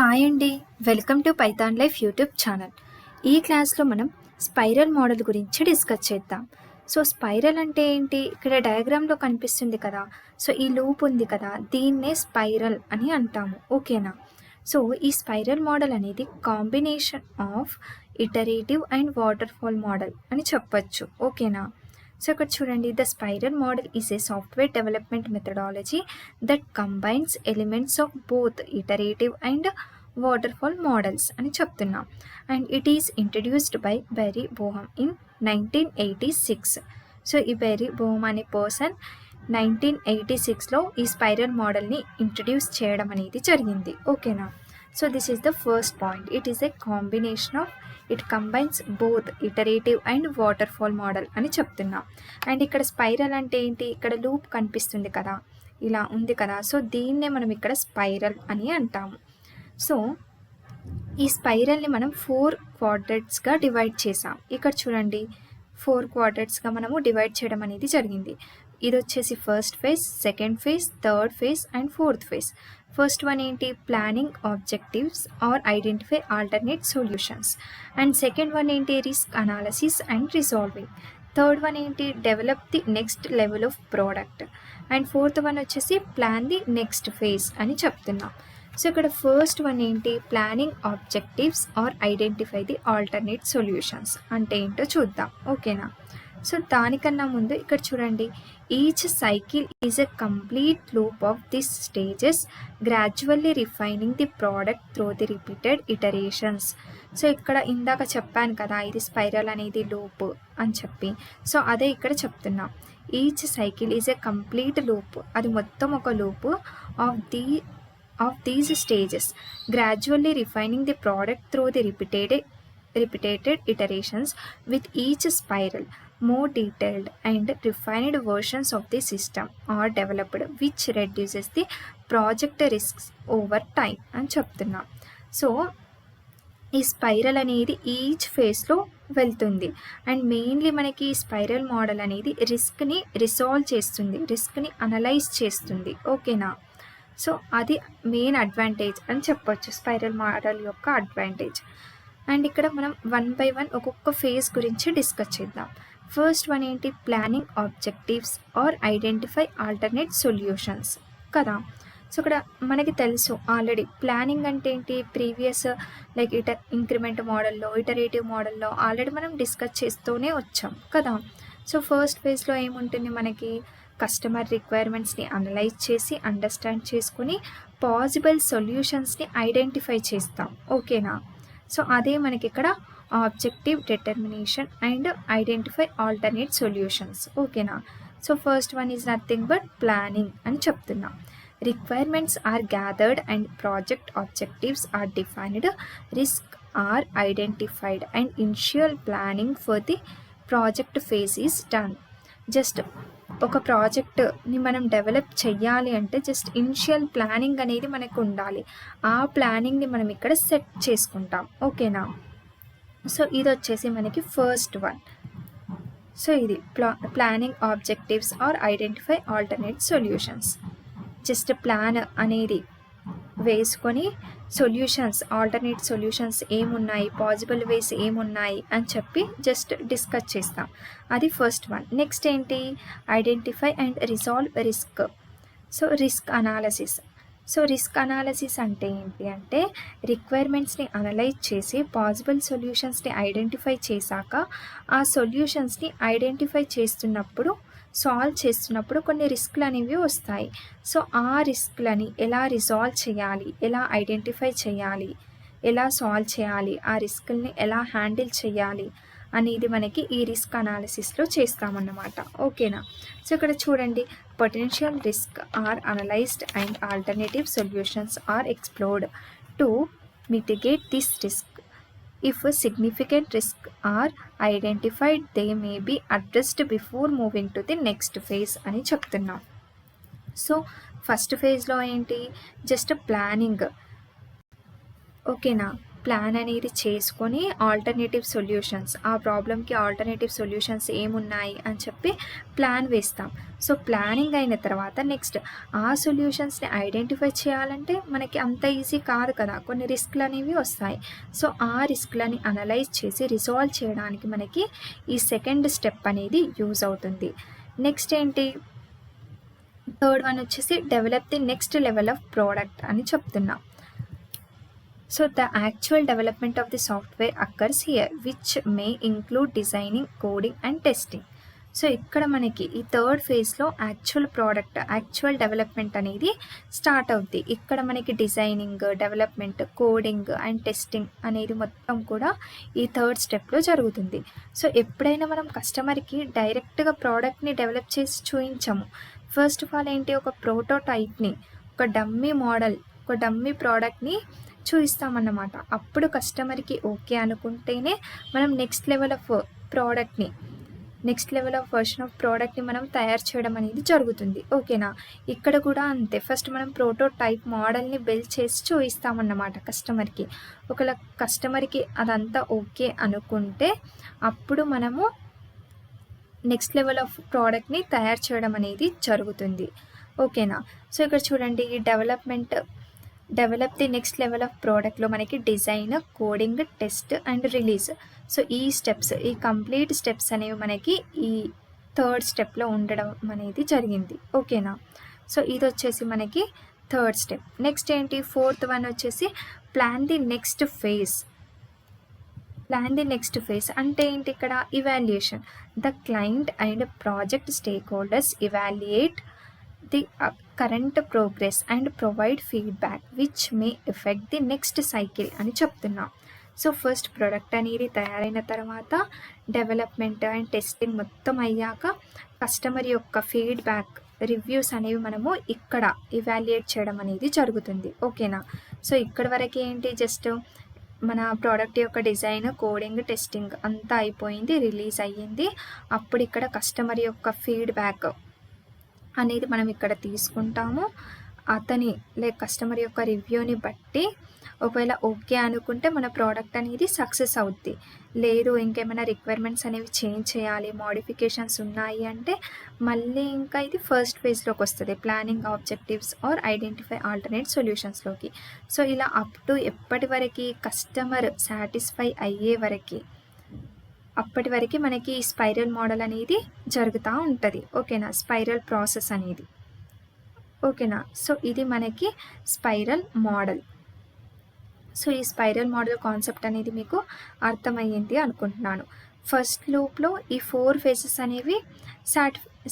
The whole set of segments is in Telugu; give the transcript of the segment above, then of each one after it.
హాయ్ అండి, welcome to Python life YouTube channel. ఈ క్లాస్లో మనం స్పైరల్ మోడల్ గురించి డిస్కస్ చేద్దాం. సో స్పైరల్ అంటే ఏంటి? ఇక్కడ డయాగ్రామ్లో కనిపిస్తుంది కదా. సో ఈ లూప్ ఉంది కదా, దీన్నే స్పైరల్ అని అంటాము. ఓకేనా? సో ఈ స్పైరల్ మోడల్ అనేది combination of iterative and waterfall model అని చెప్పచ్చు. ఓకేనా? సో ఇక్కడ చూడండి, the spiral model is a software development methodology that combines elements of both iterative and waterfall models అని చెప్తున్నాం. And it is introduced by Barry Boehm in 1986. So ఈ బెర్రీ బోహమ్ అనే పర్సన్ 1986లో ఈ స్పైరల్ మోడల్ని ఇంట్రడ్యూస్ చేయడం అనేది జరిగింది. ఓకేనా? So this is the first point. It is a combination of it combines both iterative and waterfall model అని చెప్తున్నాం. అండ్ ఇక్కడ స్పైరల్ అంటే ఏంటి? ఇక్కడ లూప్ కనిపిస్తుంది కదా, ఇలా ఉంది కదా. సో దీన్నే మనం ఇక్కడ స్పైరల్ అని అంటాము. సో ఈ స్పైరల్ని మనం 4 క్వాడ్రట్స్గా డివైడ్ చేసాం. ఇక్కడ చూడండి, 4 క్వాడ్రట్స్గా మనము డివైడ్ చేయడం అనేది జరిగింది. ఇది వచ్చేసి first phase, second phase, third phase and fourth phase. First one ఏంటి? Planning objectives are identify alternate solutions. And second one ఏంటి? Risk analysis and resolving. Third one ఏంటి? Develop the next level of product. And fourth one వచ్చేసి ప్లాన్ ది నెక్స్ట్ ఫేజ్ అని చెప్తున్నాం. సో ఇక్కడ ఫస్ట్ వన్ ఏంటి? Planning objectives are identify the alternate solutions అంటే ఏంటో చూద్దాం. ఓకేనా? సో దానికన్నా ముందు ఇక్కడ చూడండి, each cycle is a complete loop of this stages gradually refining the product through the repeated iterations. So ఇక్కడ ఇందాక చెప్పాను కదా, ఇది స్పైరల్ అనేది లూప్ అని చెప్పి. సో అదే ఇక్కడ చెప్తున్నాం. Each cycle is a complete loop, అది మొత్తం ఒక loop of these stages gradually refining the product through the repeated iterations with each spiral. More detailed and refined versions of the system are developed which reduces the project risks over time అని చెప్తున్నాం. సో ఈ స్పైరల్ అనేది ఈచ్ ఫేజ్లో వెళ్తుంది. అండ్ మెయిన్లీ మనకి ఈ స్పైరల్ మోడల్ అనేది రిస్క్ని రిసాల్వ్ చేస్తుంది, రిస్క్ని అనలైజ్ చేస్తుంది. ఓకేనా? సో అది మెయిన్ అడ్వాంటేజ్ అని చెప్పొచ్చు, స్పైరల్ మోడల్ యొక్క అడ్వాంటేజ్. అండ్ ఇక్కడ మనం 1 by 1 ఒక్కొక్క ఫేజ్ గురించి డిస్కస్ చేద్దాం. ఫస్ట్ వన్ ఏంటి? Planning objectives are identify alternate solutions కదా. సో ఇక్కడ మనకి తెలుసు ఆల్రెడీ ప్లానింగ్ అంటే ఏంటి, ప్రీవియస్ లైక్ ఇంక్రిమెంట్ మోడల్లో, ఇటరేటివ్ మోడల్లో ఆల్రెడీ మనం డిస్కస్ చేస్తూనే వచ్చాం కదా. సో ఫస్ట్ ఫేజ్లో ఏముంటుంది మనకి? కస్టమర్ రిక్వైర్మెంట్స్ని అనలైజ్ చేసి అండర్స్టాండ్ చేసుకుని పాసిబుల్ సొల్యూషన్స్ని ఐడెంటిఫై చేస్తాం. ఓకేనా? సో అదే మనకి ఇక్కడ objective determination and identify alternate solutions. ఓకేనా? So first one is nothing but planning అని చెప్తున్నాం. Requirements are gathered and project objectives are defined, risk are identified and initial planning for the project phase is done. Just ఒక ప్రాజెక్ట్ని మనం డెవలప్ చెయ్యాలి అంటే జస్ట్ ఇనిషియల్ ప్లానింగ్ అనేది మనకు ఉండాలి. ఆ ప్లానింగ్ని మనం ఇక్కడ సెట్ చేసుకుంటాం. ఓకేనా? సో ఇది వచ్చేసి మనకి ఫస్ట్ వన్. సో ఇది planning objectives are identify alternate solutions. Just plan అనేది వేసుకొని సొల్యూషన్స్, ఆల్టర్నేట్ సొల్యూషన్స్ ఏమున్నాయి, పాసిబుల్ వేస్ ఏమున్నాయి అని చెప్పి జస్ట్ డిస్కస్ చేస్తాం. అది ఫస్ట్ వన్. నెక్స్ట్ ఏంటి? Identify and resolve risk. So risk analysis. So risk analysis అంటే ఏంటి అంటే, రిక్వైర్మెంట్స్ని అనలైజ్ చేసి పాసిబుల్ సొల్యూషన్స్ని ఐడెంటిఫై చేశాక ఆ సొల్యూషన్స్ని ఐడెంటిఫై చేస్తున్నప్పుడు, సాల్వ్ చేస్తున్నప్పుడు కొన్ని రిస్క్లు అనేవి వస్తాయి. సో ఆ రిస్క్లని ఎలా రిజాల్వ్ చేయాలి, ఎలా ఐడెంటిఫై చేయాలి, ఎలా సాల్వ్ చేయాలి, ఆ రిస్క్ని ఎలా హ్యాండిల్ చేయాలి అనేది మనకి ఈ రిస్క్ అనాలిసిస్లో చేస్తామన్నమాట. ఓకేనా? సో ఇక్కడ చూడండి, potential risk are analysed and alternative solutions are explored to mitigate this risk. If a significant risks are identified, they may be addressed before moving to the next phase అని చెప్తున్నాం. సో ఫస్ట్ ఫేజ్లో ఏంటి? Just planning. ఓకేనా? ప్లాన్ అనేది చేసుకొని ఆల్టర్నేటివ్ సొల్యూషన్స్, ఆ ప్రాబ్లమ్‌కి ఆల్టర్నేటివ్ సొల్యూషన్స్ ఏమున్నాయి అని చెప్పి ప్లాన్ వేస్తాం. సో ప్లానింగ్ అయిన తర్వాత నెక్స్ట్ ఆ సొల్యూషన్స్‌ని ఐడెంటిఫై చేయాలంటే మనకి అంత ఈజీ కాదు కదా! కొన్ని రిస్క్‌లనేవి వస్తాయి. సో ఆ రిస్క్‌లని అనలైజ్ చేసి రిసాల్వ్ చేయడానికి మనకి ఈ సెకండ్ స్టెప్ అనేది యూజ్ అవుతుంది. నెక్స్ట్ ఏంటి, థర్డ్ వన్ వచ్చేసి develop the next level of product అని చెప్తున్నాం. So the actual development of the software occurs here which may include designing, coding and testing. So ఇక్కడ మనకి ఈ థర్డ్ ఫేజ్లో యాక్చువల్ ప్రోడక్ట్, యాక్చువల్ డెవలప్మెంట్ అనేది స్టార్ట్ అవుద్ది. ఇక్కడ మనకి designing, development, coding and testing అనేది మొత్తం కూడా ఈ థర్డ్ స్టెప్లో జరుగుతుంది. సో ఎప్పుడైనా మనం కస్టమర్కి డైరెక్ట్గా ప్రోడక్ట్ని డెవలప్ చేసి చూపించము. ఫస్ట్ ఆఫ్ ఆల్ ఏంటి, ఒక ప్రోటోటైప్ని, ఒక డమ్మీ మోడల్, ఒక డమ్మీ ప్రోడక్ట్ని చూపిస్తామన్నమాట. అప్పుడు కస్టమర్కి ఓకే అనుకుంటేనే మనం next level of version of ప్రోడక్ట్ని మనం తయారు చేయడం అనేది జరుగుతుంది. ఓకేనా, ఇక్కడ కూడా అంతే. ఫస్ట్ మనం ప్రోటోటైప్ మోడల్ని బిల్డ్ చేసి చూపిస్తామన్నమాట కస్టమర్కి. ఒకవేళ కస్టమర్కి అదంతా ఓకే అనుకుంటే అప్పుడు మనము నెక్స్ట్ లెవెల్ ఆఫ్ ప్రోడక్ట్ని తయారు చేయడం అనేది జరుగుతుంది. ఓకేనా, సో ఇక్కడ చూడండి, ఈ develop the next level of ప్రోడక్ట్లో మనకి design, coding, test and release. So ఈ స్టెప్స్, ఈ కంప్లీట్ స్టెప్స్ అనేవి మనకి ఈ థర్డ్ స్టెప్లో ఉండడం అనేది జరిగింది. ఓకేనా, సో ఇది వచ్చేసి మనకి థర్డ్ స్టెప్. నెక్స్ట్ ఏంటి, ఫోర్త్ వన్ వచ్చేసి ప్లాన్ ది నెక్స్ట్ ఫేజ్. అంటే ఏంటి, ఇక్కడ evaluation. The client and project stake holders evaluate the current progress and provide feedback which may affect the next cycle అని చెప్తున్నాం. సో ఫస్ట్ ప్రొడక్ట్ అనేది తయారైన తర్వాత డెవలప్మెంట్ అండ్ టెస్టింగ్ మొత్తం అయ్యాక కస్టమర్ యొక్క ఫీడ్బ్యాక్, రివ్యూస్ అనేవి మనము ఇక్కడ ఇవాల్యుయేట్ చేయడం అనేది జరుగుతుంది. ఓకేనా, సో ఇక్కడ వరకు ఏంటి, జస్ట్ మన ప్రోడక్ట్ యొక్క డిజైన్, కోడింగ్, టెస్టింగ్ అంతా అయిపోయింది, రిలీజ్ అయ్యింది. అప్పుడు ఇక్కడ కస్టమర్ యొక్క ఫీడ్బ్యాక్ అనేది మనం ఇక్కడ తీసుకుంటాము. కస్టమర్ యొక్క రివ్యూని బట్టి ఒకవేళ ఓకే అనుకుంటే మన ప్రోడక్ట్ అనేది సక్సెస్ అవుద్ది. లేదు ఇంకేమైనా రిక్వైర్మెంట్స్ అనేవి చేంజ్ చేయాలి, మోడిఫికేషన్స్ ఉన్నాయి అంటే మళ్ళీ ఇంకా ఇది ఫస్ట్ ఫేజ్లోకి వస్తుంది, planning objectives are identify alternate సొల్యూషన్స్లోకి. సో ఇలా అప్ టు ఎప్పటి వరకు కస్టమర్ సాటిస్ఫై అయ్యే వరకు, అప్పటి వరకు మనకి ఈ స్పైరల్ మోడల్ అనేది జరుగుతూ ఉంటుంది. ఓకేనా, స్పైరల్ ప్రాసెస్ అనేది. ఓకేనా, సో ఇది మనకి స్పైరల్ మోడల్. సో ఈ స్పైరల్ మోడల్ కాన్సెప్ట్ అనేది మీకు అర్థమయ్యింది అనుకుంటున్నాను. ఫస్ట్ లూప్లో ఈ 4 ఫేజెస్ అనేవి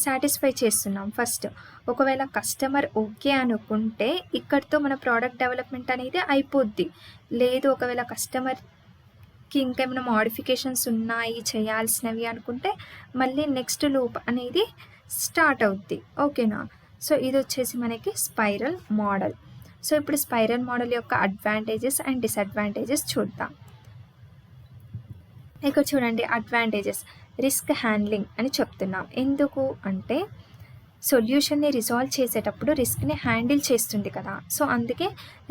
సాటిస్ఫై చేస్తున్నాం. ఫస్ట్ ఒకవేళ కస్టమర్ ఓకే అనుకుంటే ఇక్కడితో మన ప్రోడక్ట్ డెవలప్మెంట్ అనేది అయిపోద్ది. లేదు ఒకవేళ కస్టమర్కి ఇంకేమైనా మోడిఫికేషన్స్ ఉన్నాయి చేయాల్సినవి అనుకుంటే మళ్ళీ నెక్స్ట్ లూప్ అనేది స్టార్ట్ అవుద్ది. ఓకేనా, సో ఇది వచ్చేసి మనకి స్పైరల్ మోడల్. సో ఇప్పుడు స్పైరల్ మోడల్ యొక్క అడ్వాంటేజెస్ అండ్ డిసడ్వాంటేజెస్ చూద్దాం. ఇక్కడ చూడండి, అడ్వాంటేజెస్, రిస్క్ హ్యాండ్లింగ్ అని చెప్తున్నాం. ఎందుకు అంటే సొల్యూషన్ని రిజాల్వ్ చేసేటప్పుడు రిస్క్ని హ్యాండిల్ చేస్తుంది కదా, సో అందుకే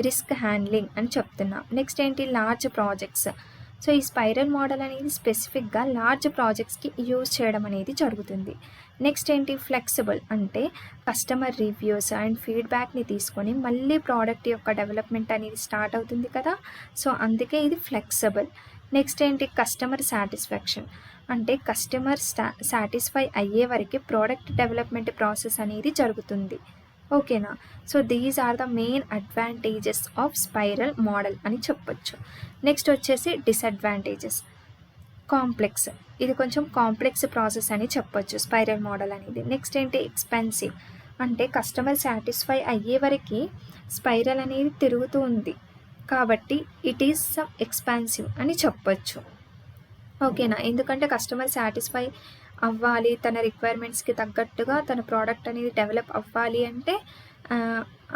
రిస్క్ హ్యాండ్లింగ్ అని చెప్తున్నాం. నెక్స్ట్ ఏంటి, లార్జ్ ప్రాజెక్ట్స్. సో ఈ స్పైరల్ మోడల్ అనేది స్పెసిఫిక్గా లార్జ్ ప్రాజెక్ట్స్కి యూజ్ చేయడం అనేది జరుగుతుంది. నెక్స్ట్ ఏంటి, ఫ్లెక్సిబుల్. అంటే కస్టమర్ రివ్యూస్ అండ్ ఫీడ్బ్యాక్ని తీసుకొని మళ్ళీ ప్రోడక్ట్ యొక్క డెవలప్మెంట్ అనేది స్టార్ట్ అవుతుంది కదా, సో అందుకే ఇది ఫ్లెక్సిబుల్. నెక్స్ట్ ఏంటి, కస్టమర్ సాటిస్ఫాక్షన్. అంటే కస్టమర్ సాటిస్ఫై అయ్యే వరకు ప్రోడక్ట్ డెవలప్మెంట్ ప్రాసెస్ అనేది జరుగుతుంది. ఓకేనా, so these are the main advantages of spiral model అని చెప్పొచ్చు. నెక్స్ట్ వచ్చేసి డిసడ్వాంటేజెస్. కాంప్లెక్స్, ఇది కొంచెం కాంప్లెక్స్ ప్రాసెస్ అని చెప్పొచ్చు స్పైరల్ మోడల్ అనేది. నెక్స్ట్ ఏంటి, ఎక్స్పెన్సివ్. అంటే కస్టమర్ సాటిస్ఫై అయ్యే వరకు స్పైరల్ అనేది తిరుగుతూ ఉంది కాబట్టి ఇట్ ఈస్ సమ్ ఎక్స్పెన్సివ్ అని చెప్పొచ్చు. ఓకేనా, ఎందుకంటే కస్టమర్ సాటిస్ఫై అవ్వాలి, తన రిక్వైర్మెంట్స్కి తగ్గట్టుగా తన ప్రోడక్ట్ అనేది డెవలప్ అవ్వాలి అంటే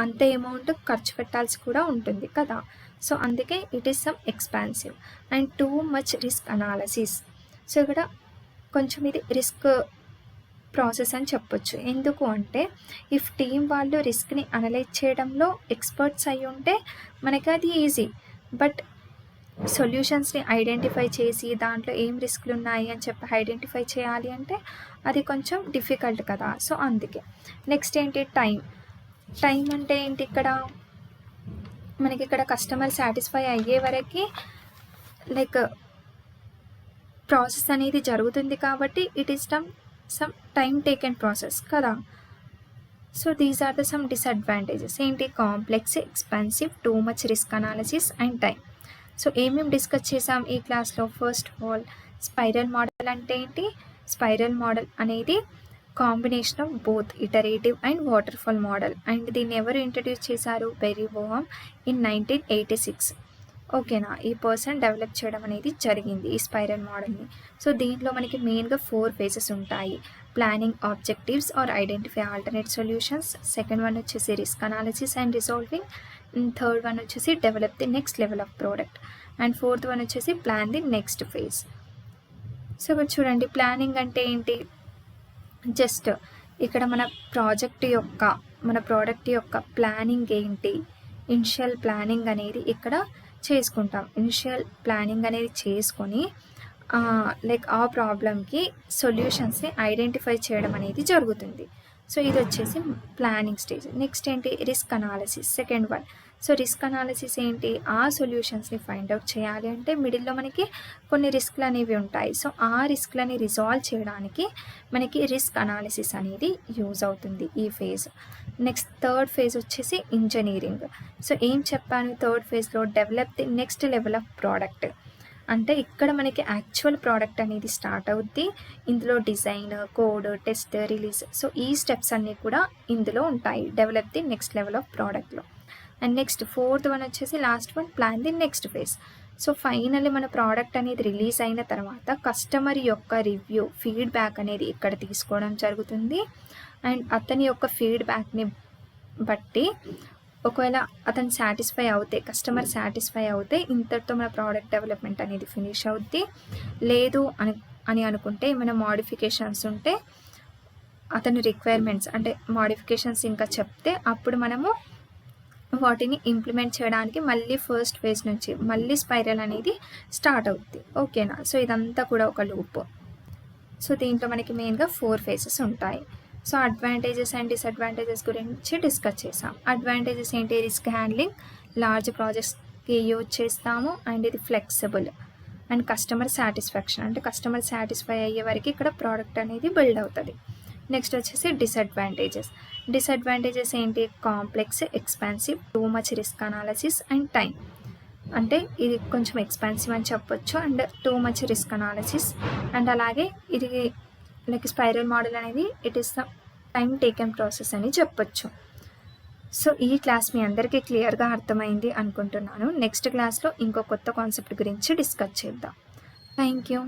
అంతే అమౌంట్ ఖర్చు పెట్టాల్సి కూడా ఉంటుంది కదా, సో అందుకే it is some expansive and two much risk analysis. So ఇక్కడ కొంచెం ఇది రిస్క్ ప్రాసెస్ అని చెప్పొచ్చు. ఎందుకు అంటే ఇఫ్ టీం వాళ్ళు రిస్క్ని అనలైజ్ చేయడంలో ఎక్స్పర్ట్స్ అయి ఉంటే మనకి అది ఈజీ. బట్ సొల్యూషన్స్ని ఐడెంటిఫై చేసి దాంట్లో ఏం రిస్క్లు ఉన్నాయి అని చెప్పి ఐడెంటిఫై చేయాలి అంటే అది కొంచెం డిఫికల్ట్ కదా. సో అందుకే. నెక్స్ట్ ఏంటి, టైం అంటే ఏంటి, మనకి ఇక్కడ కస్టమర్ సాటిస్ఫై అయ్యే వరకు లైక్ ప్రాసెస్ అనేది జరుగుతుంది కాబట్టి it is some time taken process కదా. So these are the some disadvantages. ఏంటి, complex, expensive, too much risk analysis and time. So ఏమేమి డిస్కస్ చేసాం ఈ క్లాస్లో? First of all spiral model అంటే ఏంటి? స్పైరల్ మోడల్ అనేది combination of both iterative and waterfall model. And దీన్ని ఎవరు ఇంట్రడ్యూస్ చేశారు? Barry Boehm in 1986. ఓకేనా, ఈ పర్సన్ డెవలప్ చేయడం అనేది జరిగింది ఈ స్పైరల్ మోడల్ని. సో దీంట్లో మనకి మెయిన్గా 4 phases ఉంటాయి. Planning objectives are identify alternate solutions, second one వచ్చేసి risk analysis and resolving, third one వచ్చేసి develop the next level of product, and fourth one వచ్చేసి plan the next phase. So ఇక్కడ చూడండి, ప్లానింగ్ అంటే ఏంటి? జస్ట్ ఇక్కడ మన ప్రోడక్ట్ యొక్క ప్లానింగ్ ఏంటి, ఇనిషియల్ ప్లానింగ్ అనేది ఇక్కడ చేసుకుంటాం. ఇనిషియల్ ప్లానింగ్ అనేది చేసుకొని లైక్ ఆ ప్రాబ్లమ్కి సొల్యూషన్స్ని ఐడెంటిఫై చేయడం అనేది జరుగుతుంది. సో ఇది వచ్చేసి ప్లానింగ్ స్టేజ్. నెక్స్ట్ ఏంటి, risk analysis, second one. So risk analysis ఏంటి? ఆ సొల్యూషన్స్ని ఫైండ్ అవుట్ చేయాలి అంటే మిడిల్లో మనకి కొన్ని రిస్క్లు అనేవి ఉంటాయి. సో ఆ రిస్క్లని రిజాల్వ్ చేయడానికి మనకి రిస్క్ అనాలిసిస్ అనేది యూజ్ అవుతుంది ఈ ఫేజ్. నెక్స్ట్ థర్డ్ ఫేజ్ వచ్చేసి ఇంజనీరింగ్. సో ఏం చెప్పాను థర్డ్ ఫేజ్లో? Develop the next level of product. అంటే ఇక్కడ మనకి యాక్చువల్ ప్రోడక్ట్ అనేది స్టార్ట్ అవుద్ది. ఇందులో design, code, test, release, so ఈ స్టెప్స్ అన్నీ కూడా ఇందులో ఉంటాయి develop the next level of ప్రోడక్ట్లో. అండ్ నెక్స్ట్ ఫోర్త్ వన్ వచ్చేసి last one, plan the next phase. So finally మన ప్రోడక్ట్ అనేది రిలీజ్ అయిన తర్వాత కస్టమర్ యొక్క రివ్యూ, ఫీడ్బ్యాక్ అనేది ఇక్కడ తీసుకోవడం జరుగుతుంది. అండ్ అతని యొక్క ఫీడ్బ్యాక్ని బట్టి ఒకవేళ అతను కస్టమర్ సాటిస్ఫై అవుతే ఇంతటితో మన ప్రోడక్ట్ డెవలప్మెంట్ అనేది ఫినిష్ అవుద్ది. లేదు అని అనుకుంటే ఏమైనా మోడిఫికేషన్స్ ఉంటే అతని రిక్వైర్మెంట్స్ అంటే మోడిఫికేషన్స్ ఇంకా చెప్తే అప్పుడు మనము వాటిని ఇంప్లిమెంట్ చేయడానికి మళ్ళీ ఫస్ట్ ఫేజ్ నుంచి మళ్ళీ స్పైరల్ అనేది స్టార్ట్ అవుద్ది. ఓకేనా, సో ఇదంతా కూడా ఒక లూప్. సో దీంట్లో మనకి మెయిన్గా 4 phases ఉంటాయి. సో అడ్వాంటేజెస్ అండ్ డిసడ్వాంటేజెస్ గురించి డిస్కస్ చేసాం. అడ్వాంటేజెస్ ఏంటి? రిస్క్ హ్యాండ్లింగ్, లార్జ్ ప్రాజెక్ట్స్కి యూజ్ చేస్తాము, అండ్ ఇది ఫ్లెక్సిబుల్, అండ్ కస్టమర్ సాటిస్ఫాక్షన్, అంటే కస్టమర్ సాటిస్ఫై అయ్యే వరకు ఇక్కడ ప్రోడక్ట్ అనేది బిల్డ్ అవుతుంది. నెక్స్ట్ వచ్చేసి డిసడ్వాంటేజెస్ ఏంటి? Complex, expensive, too much risk analysis and time. అంటే ఇది కొంచెం ఎక్స్పెన్సివ్ అని చెప్పొచ్చు, and two much risk analysis, and అలాగే ఇది లైక్ స్పైరల్ మోడల్ అనేది it is the time taken process అని చెప్పొచ్చు. సో ఈ క్లాస్ మీ అందరికీ క్లియర్గా అర్థమైంది అనుకుంటున్నాను. నెక్స్ట్ క్లాస్లో ఇంకో కొత్త కాన్సెప్ట్ గురించి డిస్కస్ చేద్దాం. Thank you.